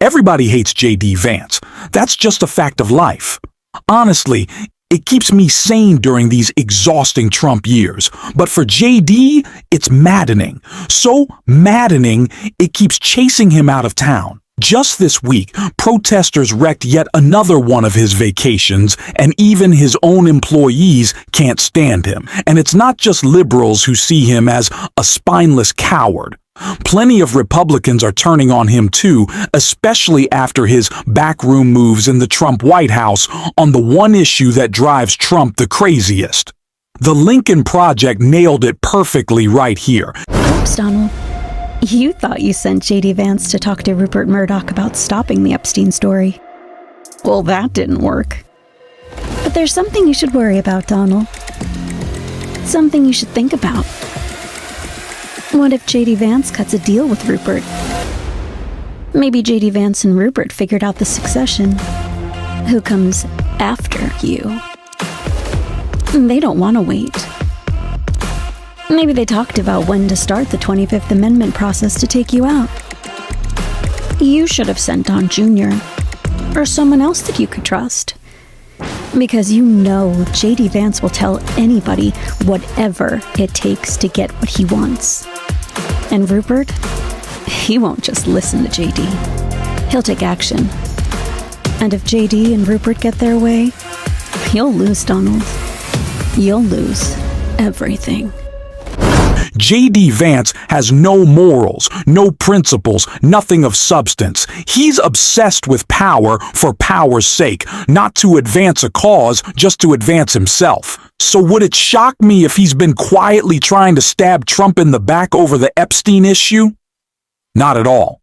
Everybody hates JD Vance. That's just a fact of life. Honestly, it keeps me sane during these exhausting Trump years. But for JD, it's maddening. So maddening, it keeps chasing him out of town. Just this week, protesters wrecked yet another one of his vacations, and even his own employees can't stand him. And it's not just liberals who see him as a spineless coward. Plenty of Republicans are turning on him too, especially after his backroom moves in the Trump White House on the one issue that drives Trump the craziest. The Lincoln Project nailed it perfectly right here. Oops, Donald. You thought you sent JD Vance to talk to Rupert Murdoch about stopping the Epstein story. Well, that didn't work. But there's something you should worry about, Donald. Something you should think about. What if JD Vance cuts a deal with Rupert? Maybe JD Vance and Rupert figured out the succession. Who comes after you? They don't want to wait. Maybe they talked about when to start the 25th Amendment process to take you out. You should have sent Don Jr. or someone else that you could trust. Because you know JD Vance will tell anybody whatever it takes to get what he wants. And Rupert, he won't just listen to JD. He'll take action. And if JD and Rupert get their way, you'll lose, Donald. You'll lose everything. JD Vance has no morals, no principles, nothing of substance. He's obsessed with power for power's sake, not to advance a cause, just to advance himself. So would it shock me if he's been quietly trying to stab Trump in the back over the Epstein issue? Not at all.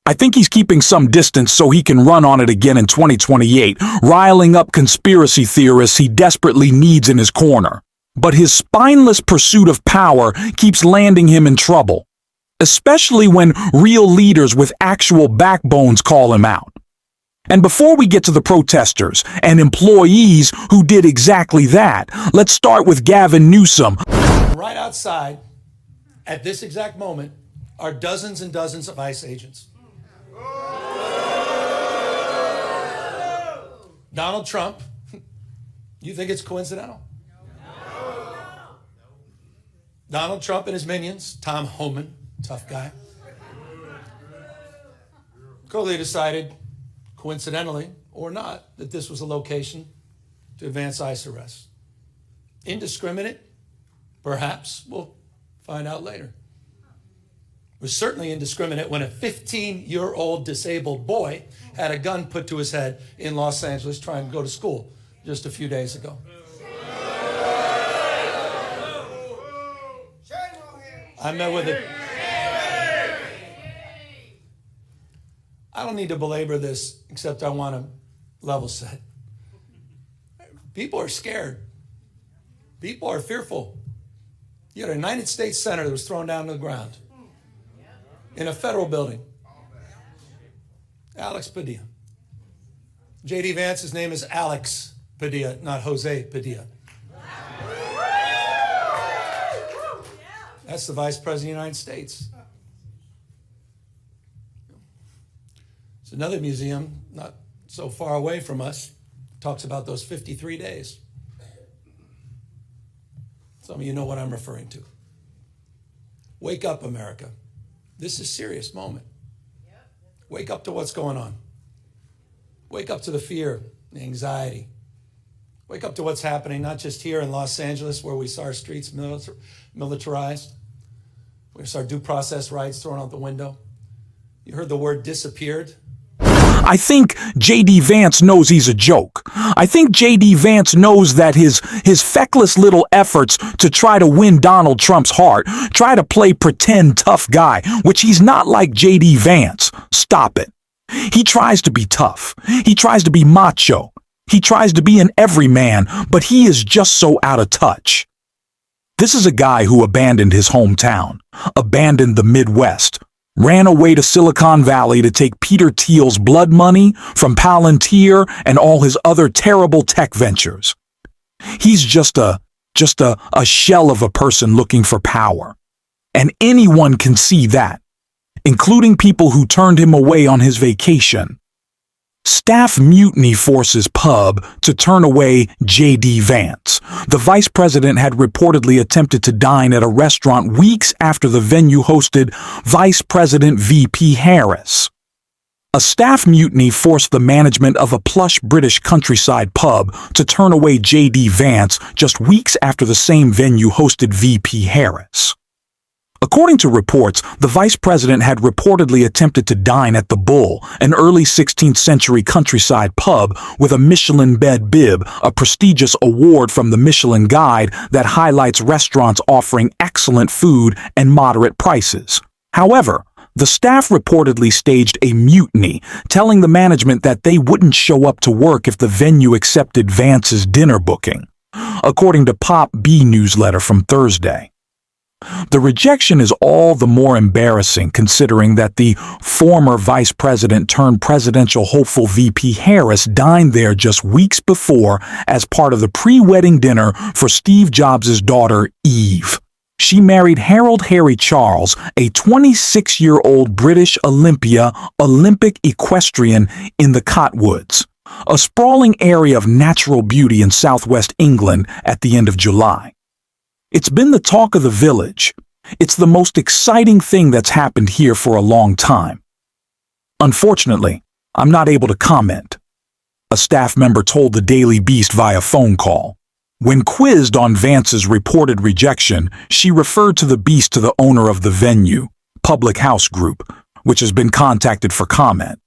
I think he's keeping some distance so he can run on it again in 2028, riling up conspiracy theorists he desperately needs in his corner. But his spineless pursuit of power keeps landing him in trouble, especially when real leaders with actual backbones call him out. And before we get to the protesters and employees who did exactly that, let's start with Gavin Newsom. Right outside, at this exact moment, are dozens and dozens of ICE agents. Donald Trump, you think it's coincidental? Donald Trump and his minions, Tom Homan, tough guy, clearly decided, coincidentally or not, that this was a location to advance ICE arrests. Indiscriminate? Perhaps. We'll find out later. It was certainly indiscriminate when a 15-year-old disabled boy had a gun put to his head in Los Angeles trying to go to school just a few days ago. I met with it. I don't need to belabor this, except I want to level set. People are scared. People are fearful. You had a United States Senator that was thrown down to the ground in a federal building. Alex Padilla. JD Vance's name is Alex Padilla, not Jose Padilla. That's the Vice President of the United States. There's another museum not so far away from us, talks about those 53 days. Some of you know what I'm referring to. Wake up, America. This is a serious moment. Wake up to what's going on. Wake up to the fear, the anxiety. Wake up to what's happening, not just here in Los Angeles, where we saw our streets militarized. We saw our due process rights thrown out the window. You heard the word disappeared. I think JD Vance knows he's a joke. I think JD Vance knows that his feckless little efforts to try to win Donald Trump's heart, try to play pretend tough guy, which he's not like JD Vance. Stop it. He tries to be tough. He tries to be macho. He tries to be an everyman, but he is just so out of touch. This is a guy who abandoned his hometown, abandoned the Midwest, ran away to Silicon Valley to take Peter Thiel's blood money from Palantir and all his other terrible tech ventures. He's just a shell of a person looking for power. And anyone can see that. including people who turned him away on his vacation. Staff mutiny forces pub to turn away JD Vance. The vice president had reportedly attempted to dine at a restaurant weeks after the venue hosted Vice President VP Harris. A staff mutiny forced the management of a plush British countryside pub to turn away JD Vance just weeks after the same venue hosted VP Harris. According to reports, the vice president had reportedly attempted to dine at the Bull, an early 16th century countryside pub with a Michelin bed bib, a prestigious award from the Michelin Guide that highlights restaurants offering excellent food and moderate prices. However, the staff reportedly staged a mutiny, telling the management that they wouldn't show up to work if the venue accepted Vance's dinner booking, according to Pop B newsletter from Thursday. The rejection is all the more embarrassing considering that the former vice president turned presidential hopeful VP Harris dined there just weeks before as part of the pre-wedding dinner for Steve Jobs' daughter, Eve. She married Harold Harry Charles, a 26-year-old British Olympic equestrian in the Cotwoods, a sprawling area of natural beauty in southwest England at the end of July. It's been the talk of the village. It's the most exciting thing that's happened here for a long time. Unfortunately, I'm not able to comment, a staff member told the Daily Beast via phone call. When quizzed on Vance's reported rejection, she referred to the Beast to the owner of the venue, Public House Group, which has been contacted for comment.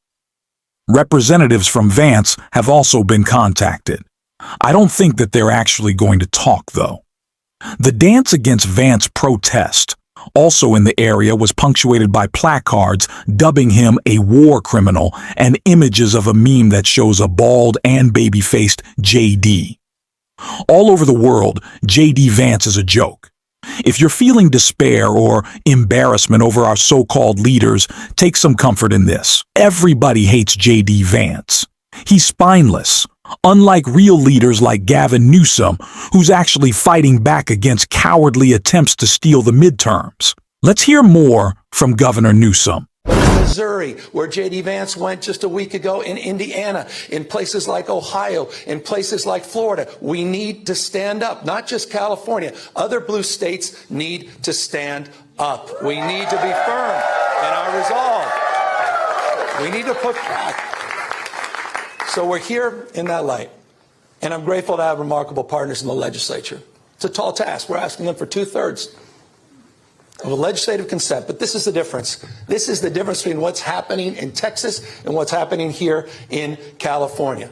Representatives from Vance have also been contacted. I don't think that they're actually going to talk, though. The dance against Vance protest, also in the area, was punctuated by placards dubbing him a war criminal and images of a meme that shows a bald and baby-faced JD. All over the world, JD Vance is a joke. If you're feeling despair or embarrassment over our so-called leaders, take some comfort in this. Everybody hates JD Vance. He's spineless, unlike real leaders like Gavin Newsom, who's actually fighting back against cowardly attempts to steal the midterms. Let's hear more from Governor Newsom. Missouri, where JD Vance went just a week ago, in Indiana, in places like Ohio, in places like Florida. We need to stand up, not just California. Other blue states need to stand up. We need to be firm in our resolve. We need to push back. So we're here in that light, and I'm grateful to have remarkable partners in the legislature. It's a tall task. We're asking them for 2/3 of a legislative consent, but this is the difference. This is the difference between what's happening in Texas and what's happening here in California.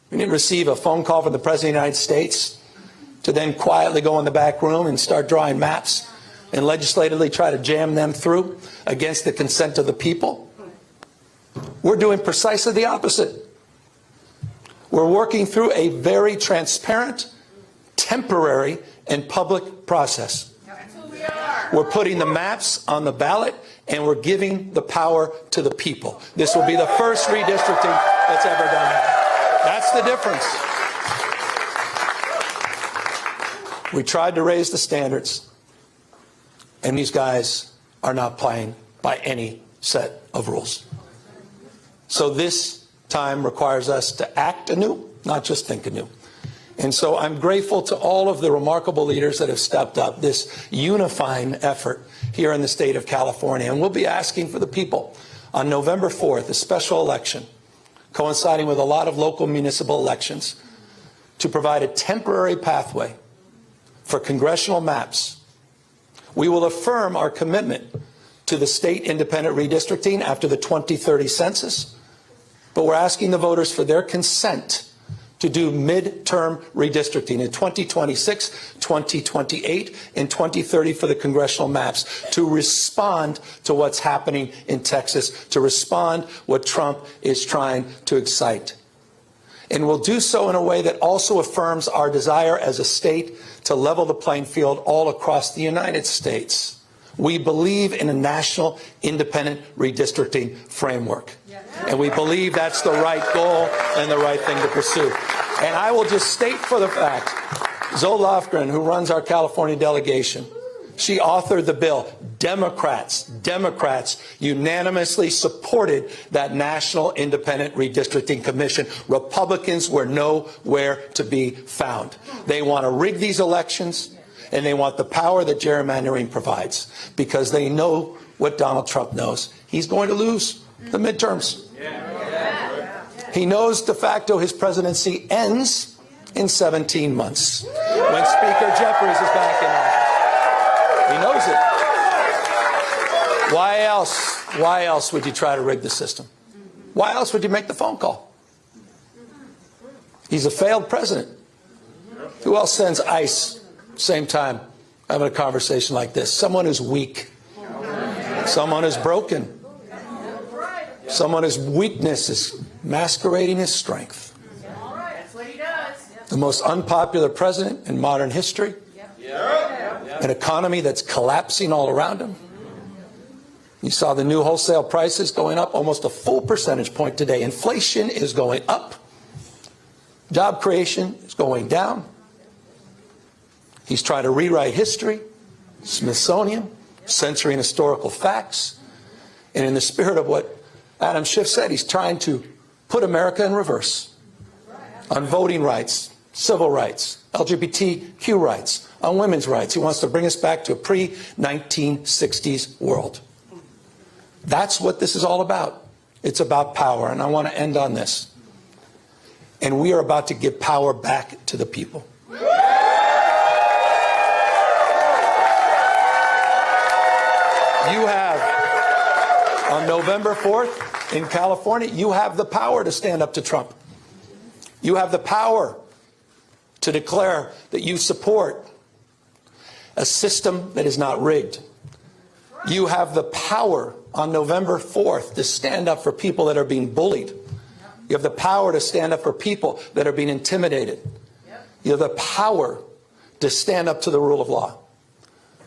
We didn't receive a phone call from the President of the United States to then quietly go in the back room and start drawing maps and legislatively try to jam them through against the consent of the people. We're doing precisely the opposite. We're working through a very transparent, temporary, and public process. We're putting the maps on the ballot, and we're giving the power to the people. This will be the first redistricting that's ever done that. That's the difference. We tried to raise the standards, and these guys are not playing by any set of rules. So this time requires us to act anew, not just think anew. And so I'm grateful to all of the remarkable leaders that have stepped up this unifying effort here in the state of California. And we'll be asking for the people on November 4th, a special election coinciding with a lot of local municipal elections, to provide a temporary pathway for congressional maps. We will affirm our commitment to the state independent redistricting after the 2030 census, but we're asking the voters for their consent to do midterm redistricting in 2026, 2028, and 2030 for the congressional maps, to respond to what's happening in Texas, to respond what Trump is trying to excite. And we'll do so in a way that also affirms our desire as a state to level the playing field all across the United States. We believe in a national independent redistricting framework. And we believe that's the right goal and the right thing to pursue. And I will just state for the fact, Zoe Lofgren, who runs our California delegation, She authored the bill. Democrats unanimously supported that National Independent Redistricting Commission. Republicans were nowhere to be found. They want to rig these elections, and they want the power that gerrymandering provides, because they know what Donald Trump knows. He's going to lose the midterms. He knows de facto his presidency ends in 17 months when Speaker Jeffries is back in office. He knows it. Why else would you try to rig the system? Why else would you make the phone call? He's a failed president. Who else sends ICE same time having a conversation like this? Someone who's weak. Someone who's broken. Someone whose weakness is masquerading his strength. That's what he does. The most unpopular president in modern history. An economy that's collapsing all around him. You saw the new wholesale prices going up almost a full percentage point today. Inflation is going up. Job creation is going down. He's trying to rewrite history, Smithsonian, censoring historical facts. And in the spirit of what Adam Schiff said, he's trying to put America in reverse on voting rights, civil rights, LGBTQ rights, on women's rights. He wants to bring us back to a pre-1960s world. That's what this is all about. It's about power, and I want to end on this. And we are about to give power back to the people. You have, on November 4th in California, you have the power to stand up to Trump. You have the power to declare that you support a system that is not rigged. You have the power on November 4th to stand up for people that are being bullied. You have the power to stand up for people that are being intimidated. You have the power to stand up to the rule of law.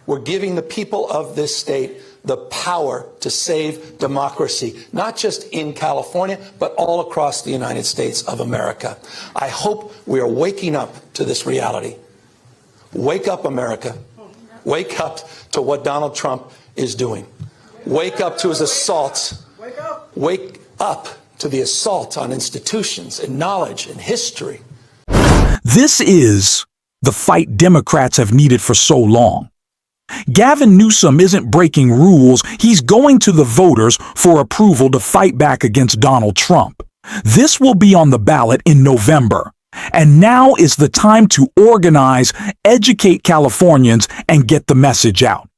We're giving the people of this state the power to save democracy, not just in California, but all across the United States of America. I hope we are waking up to this reality. Wake up, America. Wake up to what Donald Trump is doing. Wake up to his assaults. Wake up to the assault on institutions and knowledge and history. This is the fight Democrats have needed for so long. Gavin Newsom isn't breaking rules. He's going to the voters for approval to fight back against Donald Trump. This will be on the ballot in November. And now is the time to organize, educate Californians, and get the message out.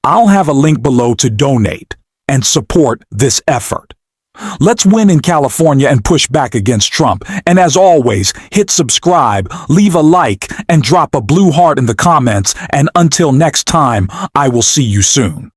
I'll have a link below to donate and support this effort. Let's win in California and push back against Trump. And as always, hit subscribe, leave a like, and drop a blue heart in the comments. And until next time, I will see you soon.